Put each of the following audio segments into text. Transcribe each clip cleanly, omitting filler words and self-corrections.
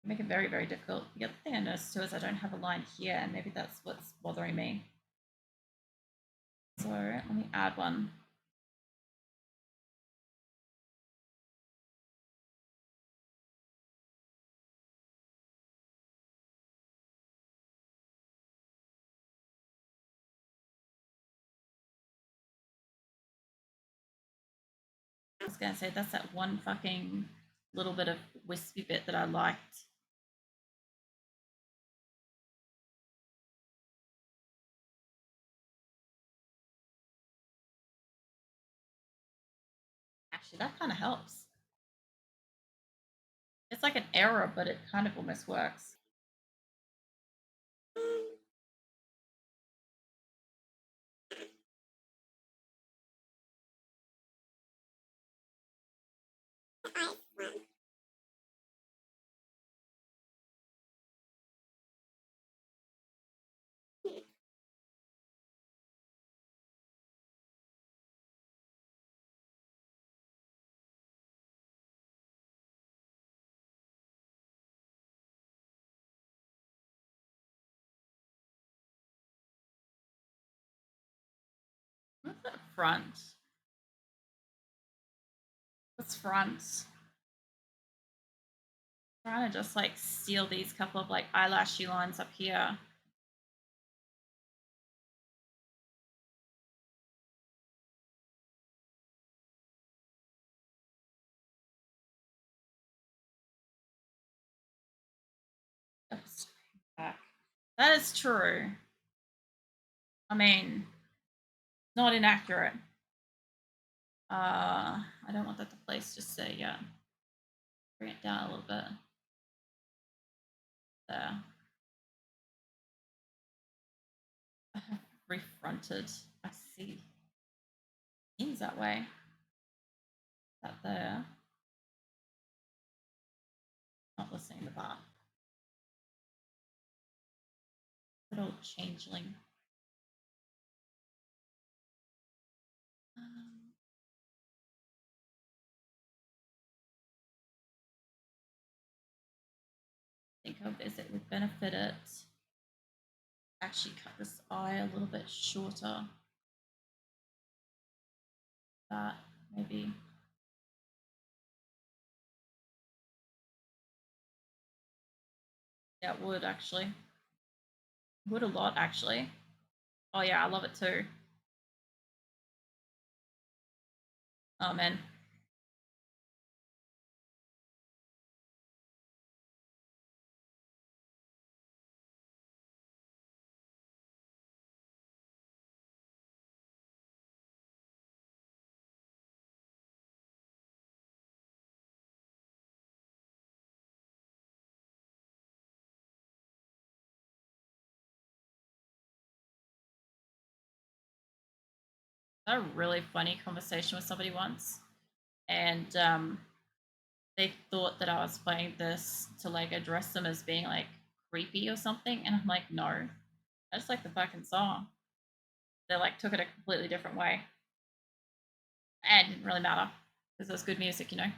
Make it very, very difficult. The other thing I noticed too is I don't have a line here, and maybe that's what's bothering me. So let me add one. I was gonna say that's that one fucking little bit of wispy bit that I liked. Actually, that kind of helps. It's like an error, but it kind of almost works. What's that front? What's front? Trying to just like seal these couple of like eyelashy lines up here. Oops, back. That is true. I mean, not inaccurate. I don't want that to place just so yeah. Bring it down a little bit. There. I have refronted. I see. Seems that way. That there. Not listening to that. Good old changeling. Think of is it would benefit it. Actually cut this eye a little bit shorter. That maybe. Yeah, it would actually. Would a lot actually. Oh yeah, I love it too. Oh man. I had a really funny conversation with somebody once, and they thought that I was playing this to like address them as being like creepy or something, and I'm like, no, I just like the fucking song. They like took it a completely different way, and it didn't really matter because it was good music, you know.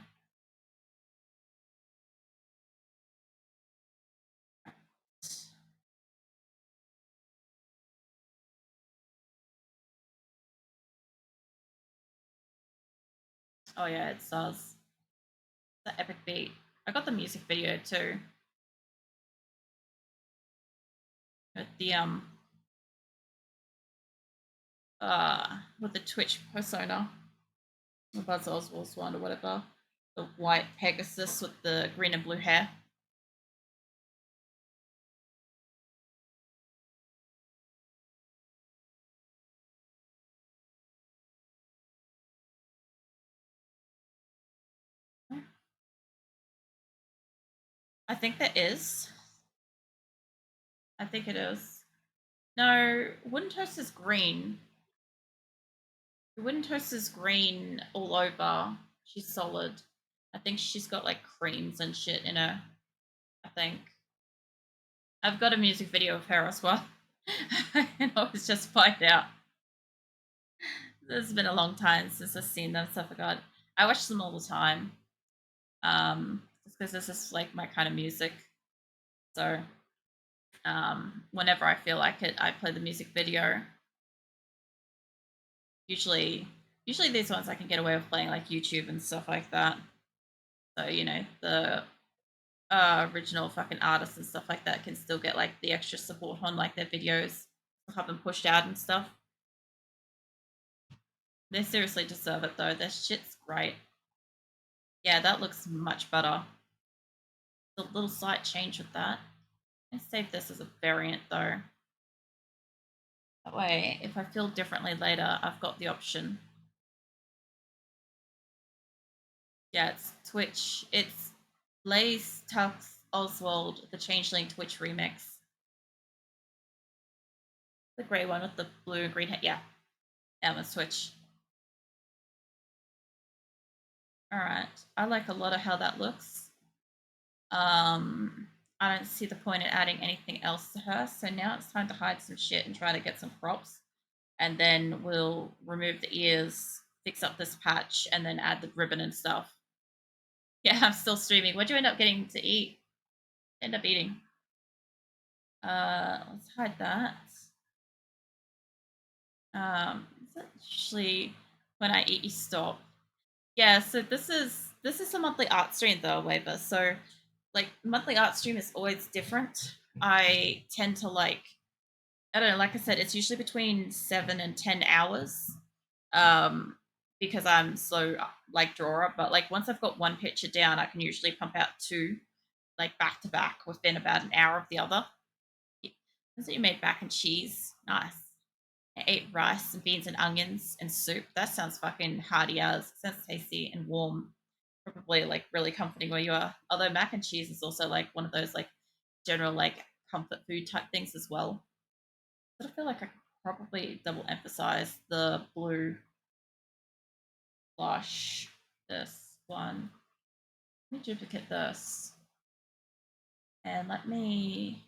Oh yeah, it does. The epic beat. I got the music video too. With the Twitch persona, the Buzz Oswald's one or whatever. The white Pegasus with the green and blue hair. I think there is. I think it is. No, Wooden Toast is green. Wooden Toast is green all over. She's solid. I think she's got like creams and shit in her. I think. I've got a music video of her as well. And I was just find out. It's been a long time since I've seen them, so I forgot. I watch them all the time. Just because this is like my kind of music. So whenever I feel like it, I play the music video. Usually these ones I can get away with playing like YouTube and stuff like that. So the original fucking artists and stuff like that can still get like the extra support on like their videos, have them pushed out and stuff. They seriously deserve it though. Their shit's great. Yeah, that looks much better. The little slight change with that. I save this as a variant though. That way, if I feel differently later, I've got the option. Yeah, it's Twitch. It's Lace Tux Oswald, the Changeling Twitch remix. The grey one with the blue and green head. Yeah, that one's Twitch. Alright. I like a lot of how that looks. I don't see the point in adding anything else to her, so now it's time to hide some shit and try to get some props. And then we'll remove the ears, fix up this patch, and then add the ribbon and stuff. Yeah, I'm still streaming. What'd you end up getting to eat? End up eating. Let's hide that. Usually when I eat, you stop. Yeah, so this is a monthly art stream though, Waver. So like monthly art stream is always different. I tend to I don't know, like I said, it's usually between 7 and 10 hours. Because I'm so like drawer, but like once I've got one picture down, I can usually pump out two like back to back within about an hour of the other. So you made mac and cheese. Nice. I ate rice and beans and onions and soup. That sounds fucking hearty as. Sounds tasty and warm. Probably like really comforting where you are. Although mac and cheese is also like one of those like general like comfort food type things as well. But I feel like I could probably double emphasize the blue blush. This one. Let me duplicate this. And let me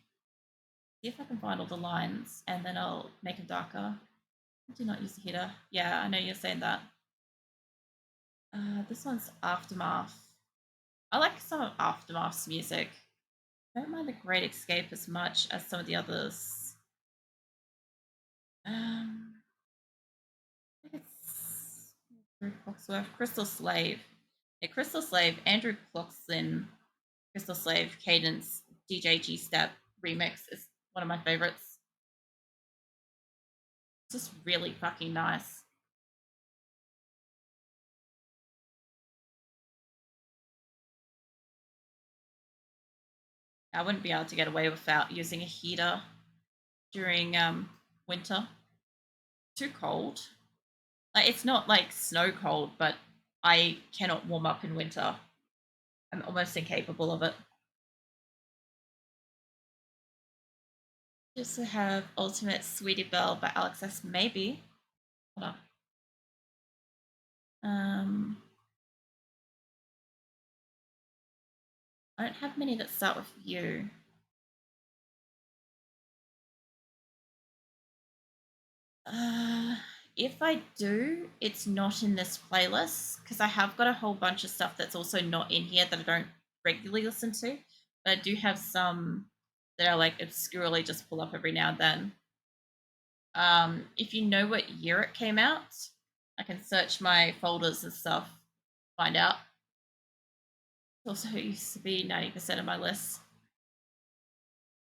see if I can find all the lines and then I'll make it darker. Do not use the header. Yeah, I know you're saying that. This one's Aftermath. I like some of Aftermath's music. I don't mind the Great Escape as much as some of the others. I think it's Andrew Clocksworth, Crystal Slave. Yeah, Crystal Slave, Andrew Clockslin, Crystal Slave, Cadence, DJ G Step remix is one of my favorites. It's just really fucking nice. I wouldn't be able to get away without using a heater during winter. Too cold. Like it's not like snow cold, but I cannot warm up in winter. I'm almost incapable of it. Just to have Ultimate Sweetie Belle by Alex S. Maybe. Hold on. I don't have many that start with you. If I do, it's not in this playlist because I have got a whole bunch of stuff that's also not in here that I don't regularly listen to. But I do have some that I like obscurely just pull up every now and then. If you know what year it came out, I can search my folders and stuff, find out. It also used to be 90% of my list.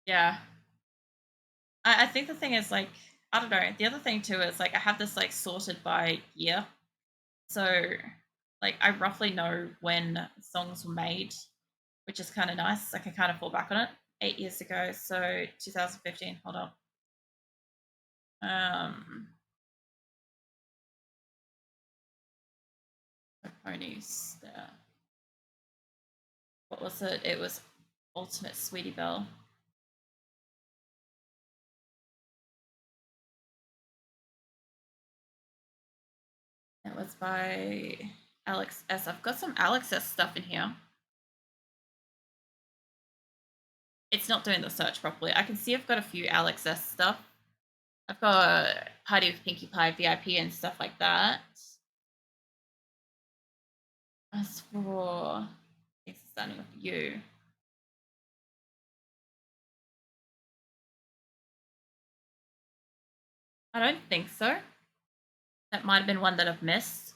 Yeah. I think the thing is like, I don't know. The other thing too is like I have this like sorted by year. So like I roughly know when songs were made, which is kind of nice. I can kind of fall back on it. 8 years ago, so 2015. Hold on. Um, ponies. There. What was it? It was Ultimate Sweetie Belle. It was by Alex S. I've got some Alex S stuff in here. It's not doing the search properly. I can see I've got a few Alex S stuff. I've got Party with Pinkie Pie VIP and stuff like that. As for things starting with you, I don't think so. That might have been one that I've missed.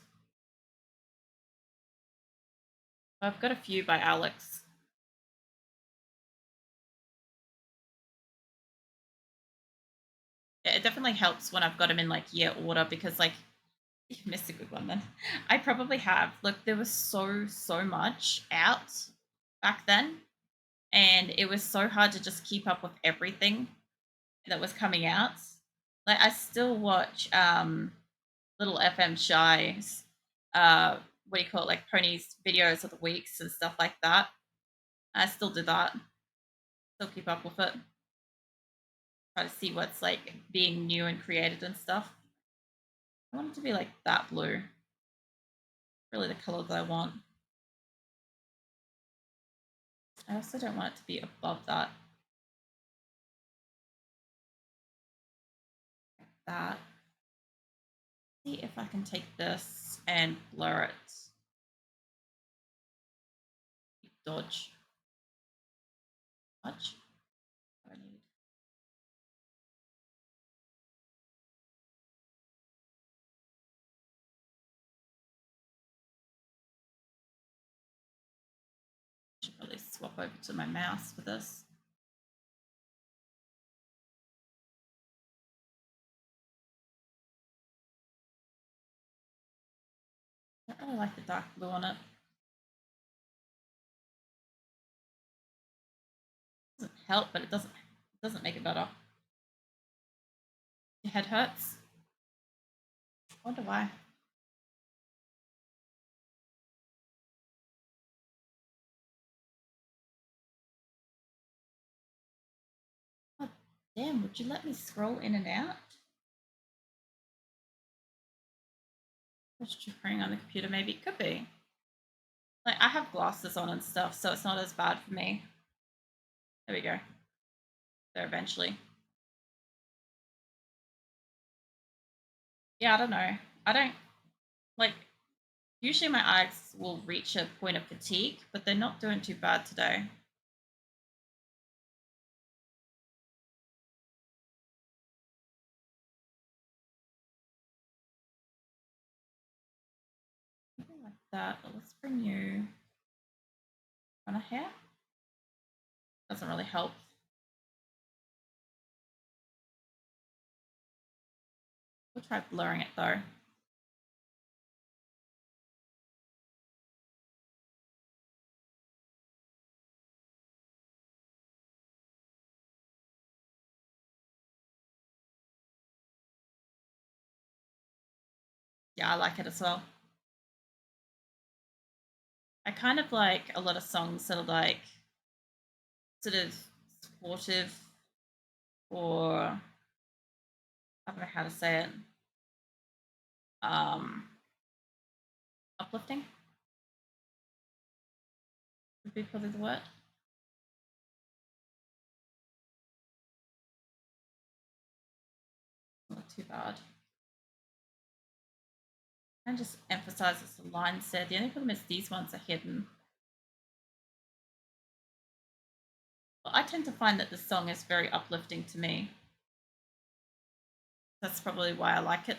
I've got a few by Alex. It definitely helps when I've got them in like year order because like you missed a good one then. I probably have. Look, there was so much out back then, and it was so hard to just keep up with everything that was coming out. Like I still watch little FM Shy's what do you call it, like ponies videos of the weeks and stuff like that. I still do that. Still keep up with it. Try to see what's like being new and created and stuff. I want it to be like that blue. Really the color that I want. I also don't want it to be above that. Like that. See if I can take this and blur it. Dodge. Much. What I need. Should probably swap over to my mouse for this. I don't really like the dark blue on it. It doesn't help, but it doesn't make it better. Your head hurts? I wonder why. Oh, damn, would you let me scroll in and out? Just tripping on the computer, maybe. It could be. Like, I have glasses on and stuff, so it's not as bad for me. There we go. There eventually. Yeah, I don't know. I don't, like, usually my eyes will reach a point of fatigue, but they're not doing too bad today. Something like that. But let's bring you on a hair. Doesn't really help. We'll try blurring it though. Yeah, I like it as well. I kind of like a lot of songs that are like sort of supportive or I don't know how to say it. Um, Uplifting would be probably the word. Not too bad. And just emphasizes the lines there. The only problem is these ones are hidden. But I tend to find that the song is very uplifting to me. That's probably why I like it.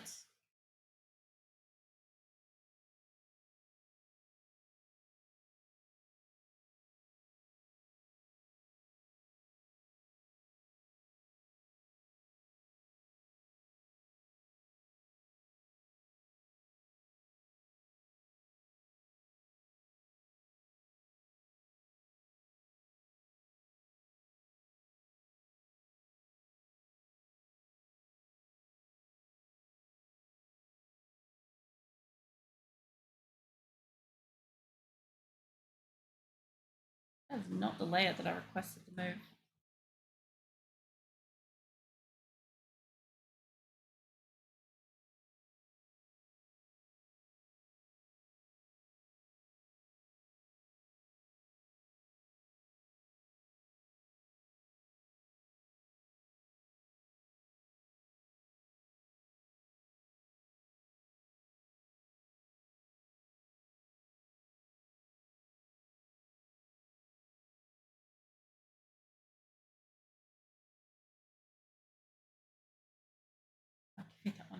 That is not the layer that I requested to move.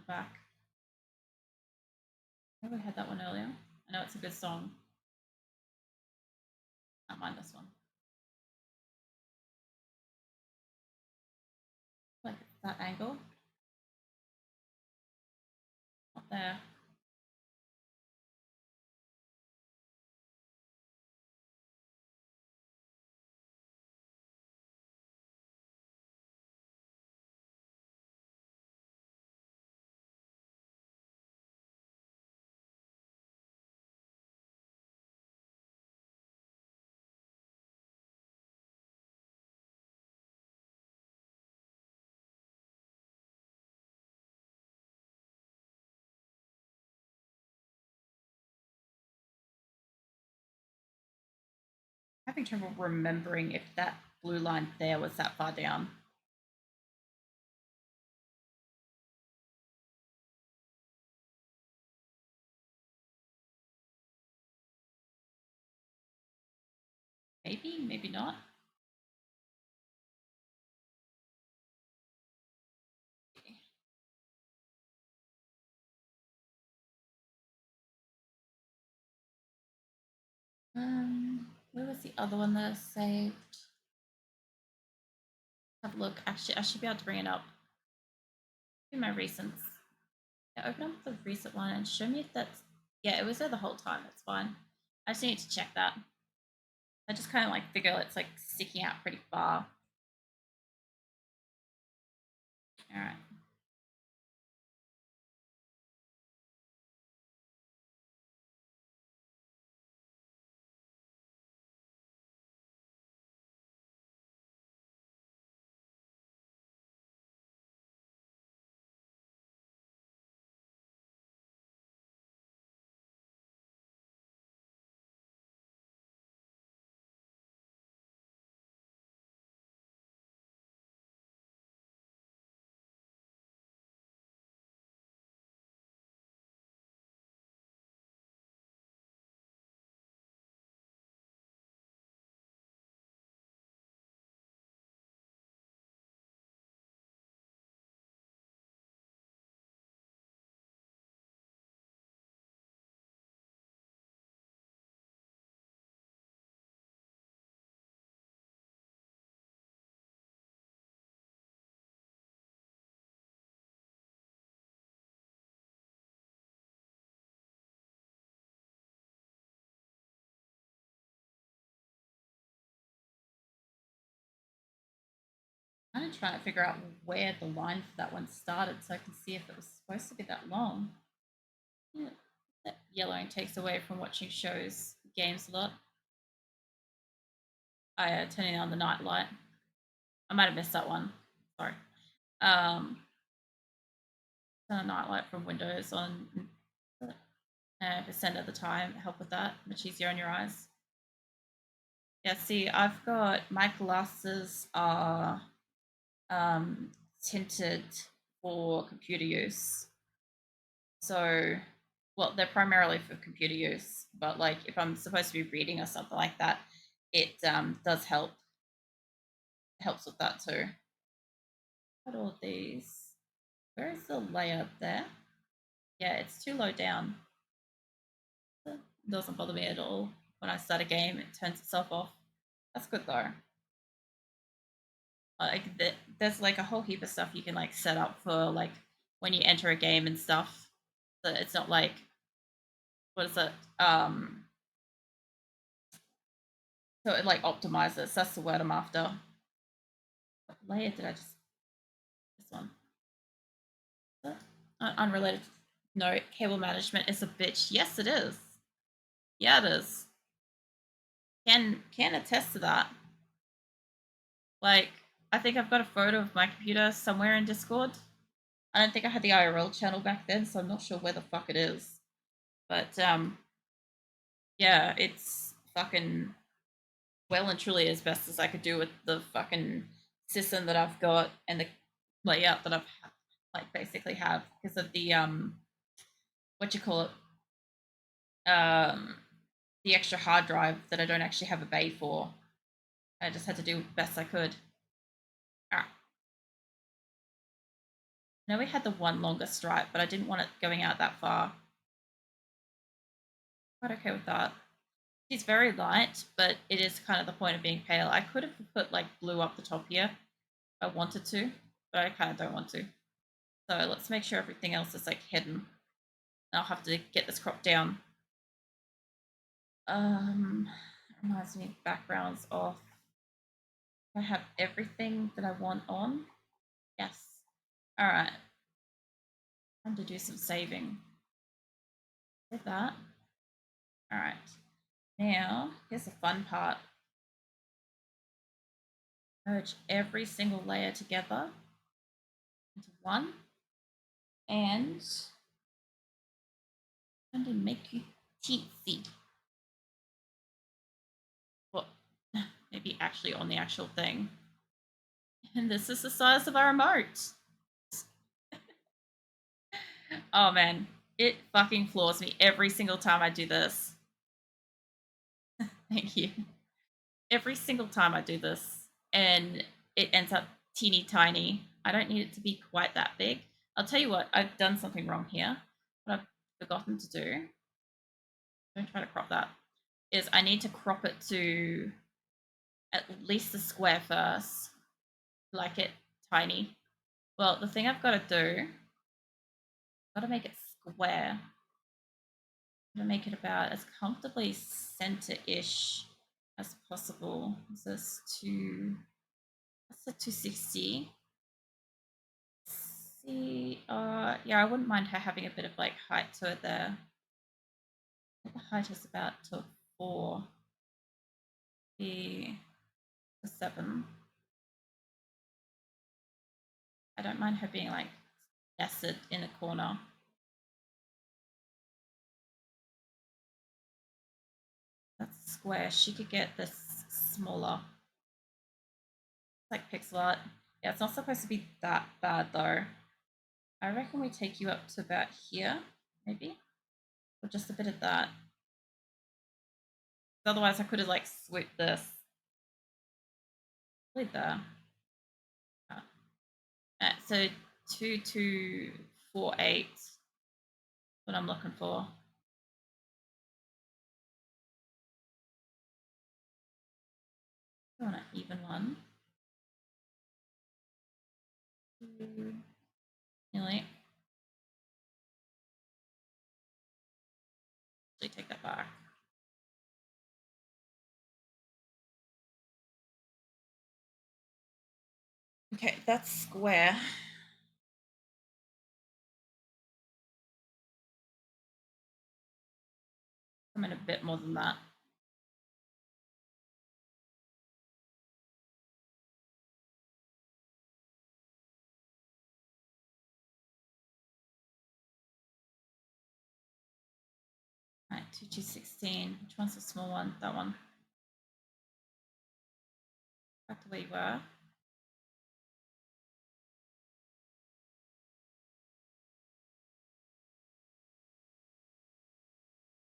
back. I think we had that one earlier. I know it's a good song. I don't mind this one. Like that angle. Not there. Having trouble remembering if that blue line there was that far down. Maybe, maybe not. Where was the other one that I saved? Have a look. Actually, I should be able to bring it up. Do my recents. Yeah, open up the recent one and show me if that's. Yeah, it was there the whole time. That's fine. I just need to check that. I just kind of like figure it's like sticking out pretty far. All right. I'm trying to figure out where the line for that one started so I can see if it was supposed to be that long. Yeah, that yellowing takes away from watching shows, games a lot. I turning on the night light. I might have missed that one. Sorry. Turn the night light from Windows on percent of the time. Help with that. Much easier on your eyes. Yeah. See, I've got my glasses are tinted for computer use. So, well, they're primarily for computer use, but like if I'm supposed to be reading or something like that, it does help. Helps with that too. Got all these. Where is the layer there? Yeah, it's too low down. It doesn't bother me at all. When I start a game, it turns itself off. That's good though. Like there's like a whole heap of stuff you can like set up for like when you enter a game and stuff. So it's not like what is it? So it like optimizes. That's the word I'm after. What layer did I just? This one. Unrelated. No, cable management is a bitch. Yes, it is. Yeah, it is. Can attest to that. Like, I think I've got a photo of my computer somewhere in Discord. I don't think I had the IRL channel back then, so I'm not sure where the fuck it is. But yeah, it's fucking well and truly as best as I could do with the fucking system that I've got and the layout that I've like basically have because of the what you call it the extra hard drive that I don't actually have a bay for. I just had to do the best I could. Ah. I know we had the one longer stripe, but I didn't want it going out that far. Quite okay with that. She's very light, but it is kind of the point of being pale. I could have put like blue up the top here if I wanted to, but I kind of don't want to. So let's make sure everything else is like hidden. I'll have to get this crop down. Reminds me of backgrounds off. I have everything that I want on. Yes. All right. Time to do some saving. Did that. All right. Now, here's the fun part. Merge every single layer together into one and make you teensy. Well, maybe actually on the actual thing. And this is the size of our emote. Oh man, it fucking floors me every single time I do this. Thank you. Every single time I do this, and it ends up teeny tiny. I don't need it to be quite that big. I'll tell you what, I've done something wrong here. What I've forgotten to do, don't try to crop that, is I need to crop it to at least the square first, like it tiny. Well, the thing I've got to do, I've got to make it square. I'm going to make it about as comfortably center-ish as possible. So it's that's a 260. See, yeah, I wouldn't mind her having a bit of like height to it there. The height is about to 4, the 7. I don't mind her being like nested in a corner. That's square. She could get this smaller. It's like pixel art. Yeah, it's not supposed to be that bad though. I reckon we take you up to about here, maybe, or just a bit of that. Otherwise, I could have like swooped this. Probably there. So 2248. What I'm looking for. I want an even one. Nearly. Actually, take that back. Okay, that's square. I'm in a bit more than that. All right, 2216. Which one's the small one? That one. Back to where you were.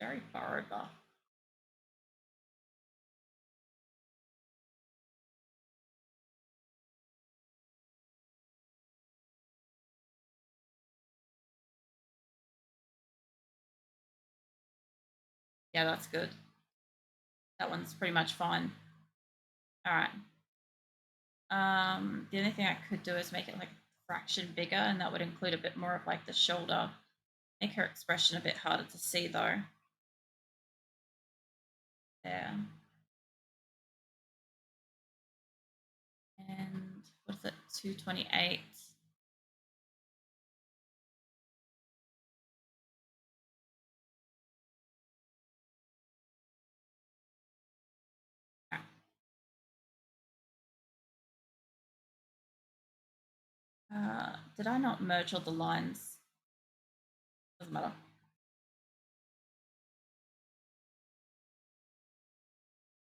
Very far over. Yeah, that's good. That one's pretty much fine. All right. The only thing I could do is make it like a fraction bigger, and that would include a bit more of like the shoulder. Make her expression a bit harder to see though. There. And what is it? 228. Did I not merge all the lines? Doesn't matter.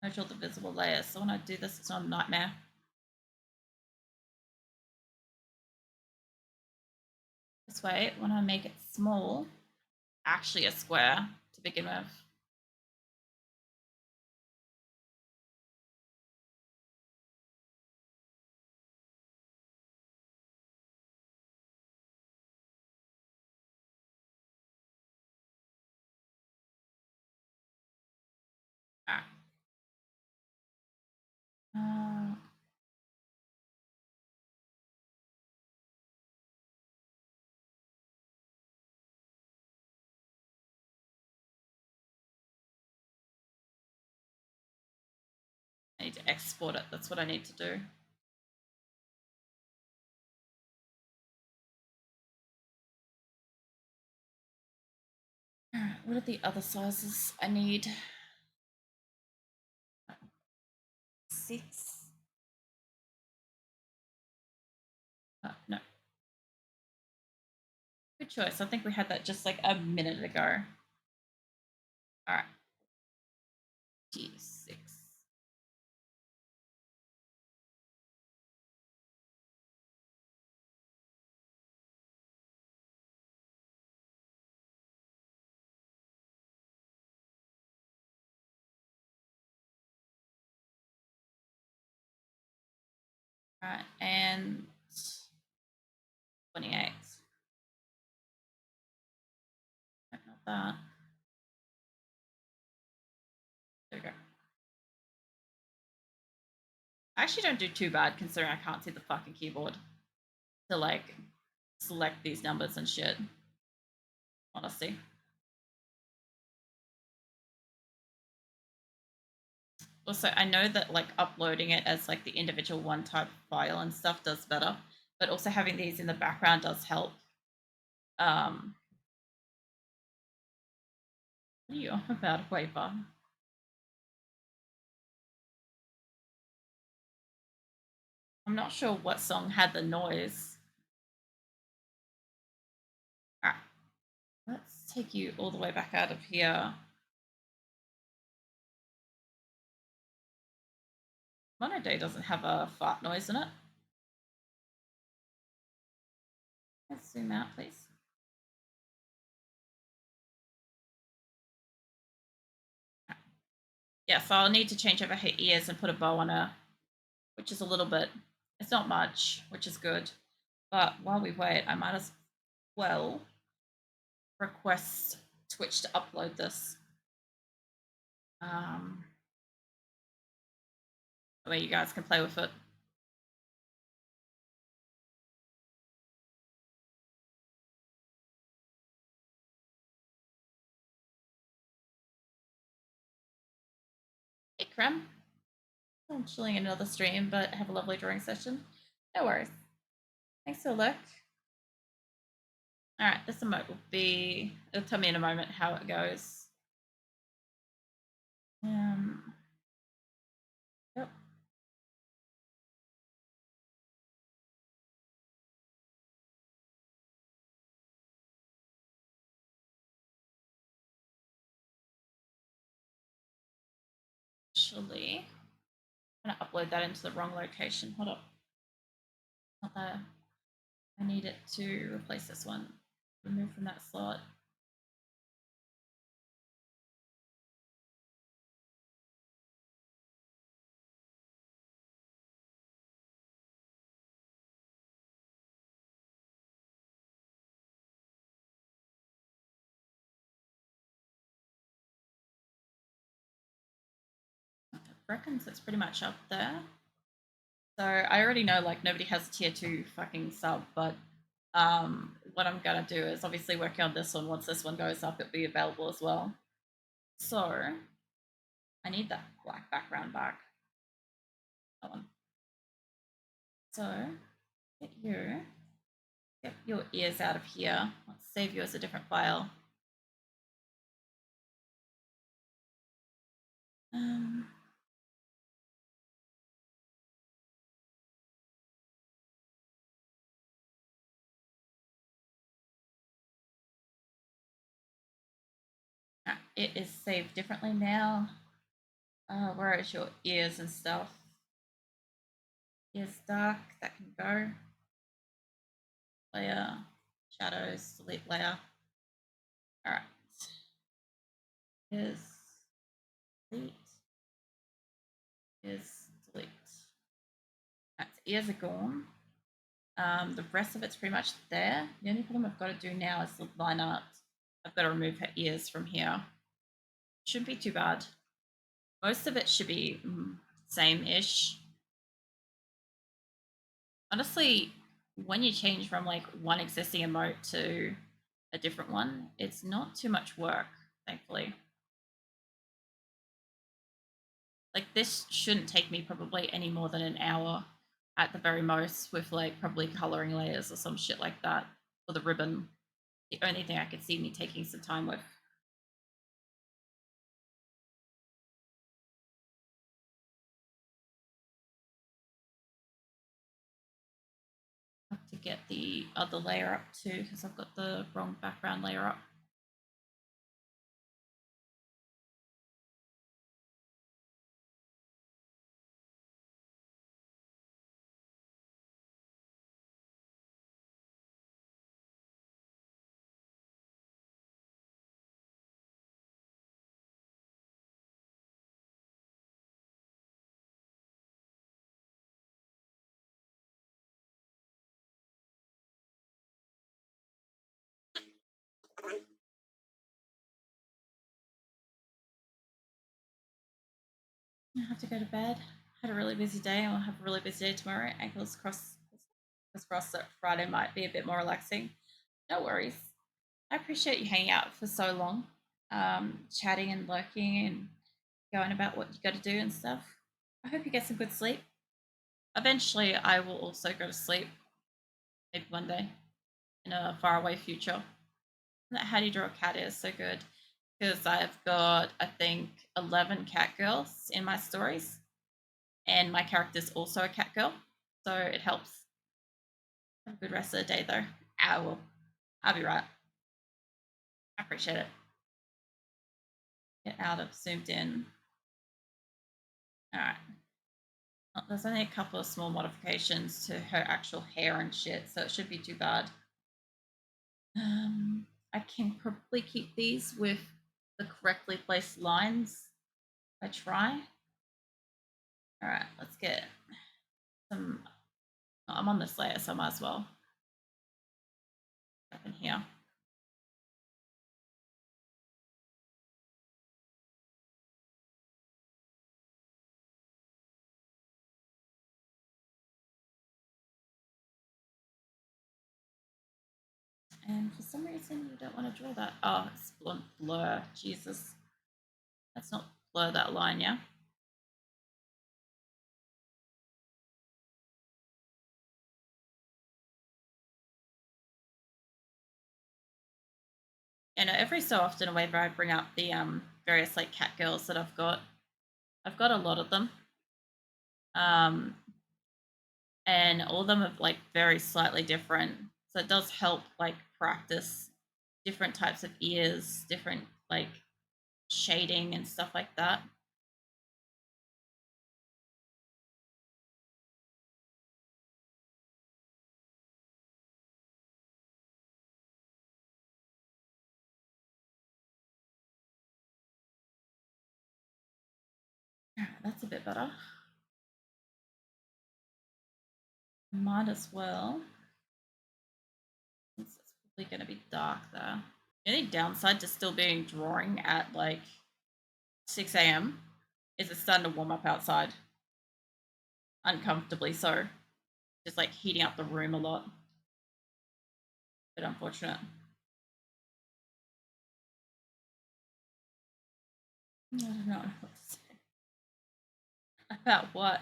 Merge all the visible layers. So when I do this, it's not a nightmare. This way, when I make it small, actually a square to begin with. to export it. That's what I need to do. All right, what are the other sizes I need? 6. No. Good choice. I think we had that just like a minute ago. All right. G6. All right, and 28. Not that. There we go. I actually don't do too bad considering I can't see the fucking keyboard to like select these numbers and shit. Honestly. Also, I know that like uploading it as like the individual one type file and stuff does better, but also having these in the background does help. What are you on about, Waver? I'm not sure what song had the noise. All right, let's take you all the way back out of here. Mono Day doesn't have a fart noise in it. Let's zoom out, please. Yeah, so I'll need to change over her ears and put a bow on her, which is a little bit, it's not much, which is good. But while we wait, I might as well request Twitch to upload this. Where you guys can play with it. Hey, Krem. I'm chilling in another stream, but have a lovely drawing session. No worries. Thanks for the look. All right, this emote will be, it'll tell me in a moment how it goes. Yep. Actually, I'm gonna upload that into the wrong location. Hold up. Not there. I need it to replace this one. Remove from that slot. Reckons it's pretty much up there. So I already know like nobody has a tier 2 fucking sub, but what I'm gonna do is obviously working on this one. Once this one goes up, it'll be available as well. So I need that black background back. That one. So get your ears out of here. Let's save you as a different file. It is saved differently now. Where is your ears and stuff? Ears dark, that can go. Layer, shadows, delete layer. All right. Ears, delete. Ears, delete. All right, so ears are gone. The rest of it's pretty much there. The only problem I've got to do now is the line art. I've got to remove her ears from here. Shouldn't be too bad. Most of it should be same-ish. Honestly, when you change from like one existing emote to a different one, it's not too much work, thankfully. Like this shouldn't take me probably any more than an hour at the very most, with like probably coloring layers or some shit like that for the ribbon. The only thing I could see me taking some time with. I have to get the other layer up too because I've got the wrong background layer up. I have to go to bed. Had a really busy day. I'll have a really busy day tomorrow. Ankles crossed. Crossed that Friday might be a bit more relaxing. No worries. I appreciate you hanging out for so long, chatting and lurking and going about what you got to do and stuff. I hope you get some good sleep. Eventually, I will also go to sleep, maybe one day in a faraway future. How do you draw a cat is so good because I've got, I think, 11 cat girls in my stories, and my character's also a cat girl, so it helps. Have a good rest of the day, though. I will. I'll be right. I appreciate it. Get out of zoomed in. All right. Well, there's only a couple of small modifications to her actual hair and shit, so it should be too bad. I can probably keep these with the correctly placed lines. I try. All right, let's get some. I'm on this layer, so I might as well up in here. And for some reason, you don't want to draw that. Oh, it's blur. Jesus. Let's not blur that line, yeah? And every so often, whenever I bring up the various like cat girls that I've got a lot of them. Um, and all of them are like very slightly different. So it does help like practice different types of ears, different like shading and stuff like that. That's a bit better. Might as well, since it's probably going to be dark there. The only downside to still being drawing at like 6 a.m. is it's starting to warm up outside. Uncomfortably so. Just like heating up the room a lot. Bit unfortunate. I don't know what to say. About what?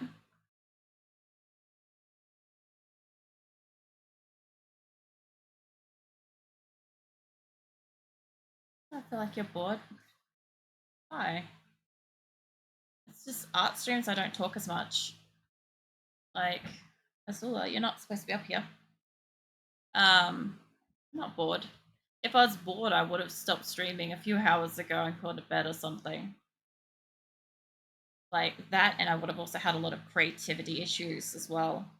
I feel like you're bored. Why? It's just art streams. I don't talk as much. Like, Azula, you're not supposed to be up here. I'm not bored. If I was bored, I would have stopped streaming a few hours ago and gone to bed or something. Like that, and I would have also had a lot of creativity issues as well.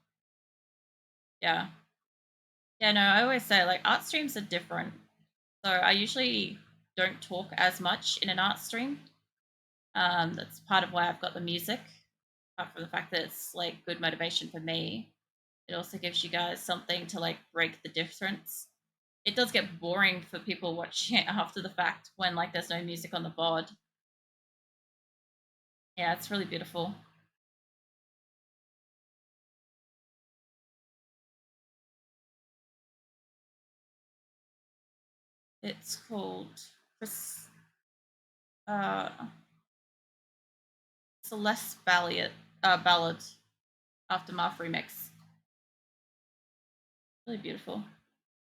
Yeah. Yeah, no, I always say like art streams are different. So I usually don't talk as much in an art stream. That's part of why I've got the music. Apart from the fact that it's like good motivation for me, it also gives you guys something to like break the difference. It does get boring for people watching it after the fact when like there's no music on the board. Yeah, it's really beautiful. It's called uh, Celeste Ballad Aftermath remix. Really beautiful.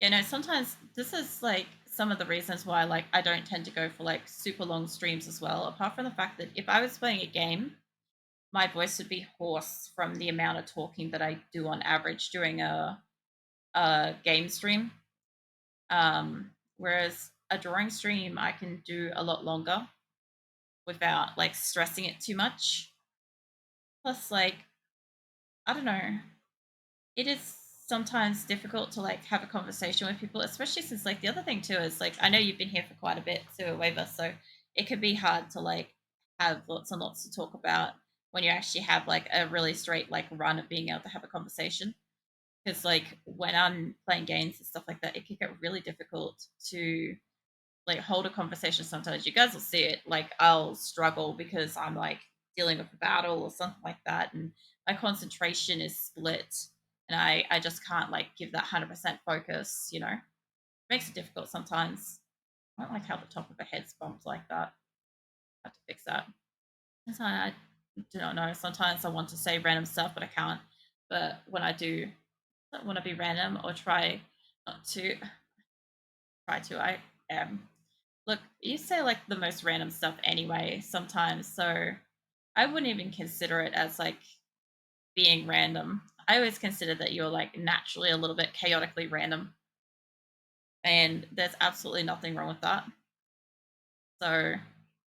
You know, sometimes this is like some of the reasons why like I don't tend to go for like super long streams as well. Apart from the fact that if I was playing a game, my voice would be hoarse from the amount of talking that I do on average during a game stream. Whereas a drawing stream, I can do a lot longer without like stressing it too much. Plus, like, I don't know, it is sometimes difficult to like have a conversation with people, especially since like the other thing too is like I know you've been here for quite a bit too, Waver, so it can be hard to like have lots and lots to talk about when you actually have like a really straight like run of being able to have a conversation. Because like when I'm playing games and stuff like that, it can get really difficult to like hold a conversation. Sometimes you guys will see it, like I'll struggle because I'm like dealing with a battle or something like that, and my concentration is split, and I just can't like give that 100% focus, you know. It makes it difficult sometimes. I don't like how the top of the head's bumped like that. I have to fix that. So I do not know, sometimes I want to say random stuff but I can't. But when I do, I don't want to be random or try not to. I am. Look, you say like the most random stuff anyway sometimes, so I wouldn't even consider it as like being random. I always consider that you're like naturally a little bit chaotically random, and there's absolutely nothing wrong with that. So,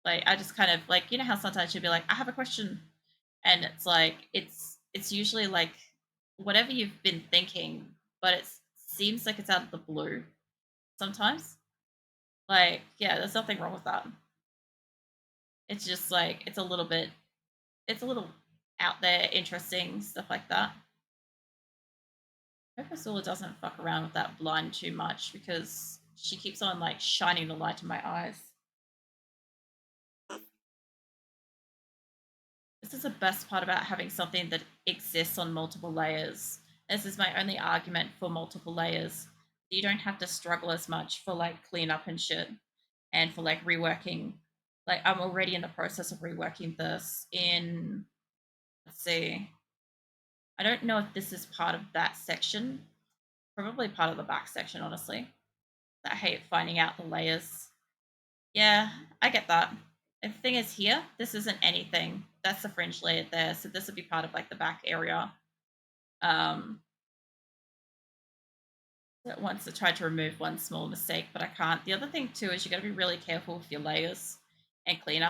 like, I just kind of like, you know how sometimes you'll be like, I have a question, and it's like it's usually like whatever you've been thinking, but it seems like it's out of the blue sometimes. Like, yeah, there's nothing wrong with that. It's just like it's a little out there, interesting stuff like that. I hope Azula doesn't fuck around with that blind too much because she keeps on like shining the light in my eyes. This is the best part about having something that exists on multiple layers. This is my only argument for multiple layers. You don't have to struggle as much for like cleanup and shit and for like reworking. Like I'm already in the process of reworking this in, let's see, I don't know if this is part of that section. Probably part of the back section, honestly. I hate finding out the layers. Yeah, I get that. The thing is here, this isn't anything. That's the fringe layer there, so this would be part of like the back area. Um, once I tried to remove one small mistake, but I can't. The other thing too is you got to be really careful with your layers and clean up.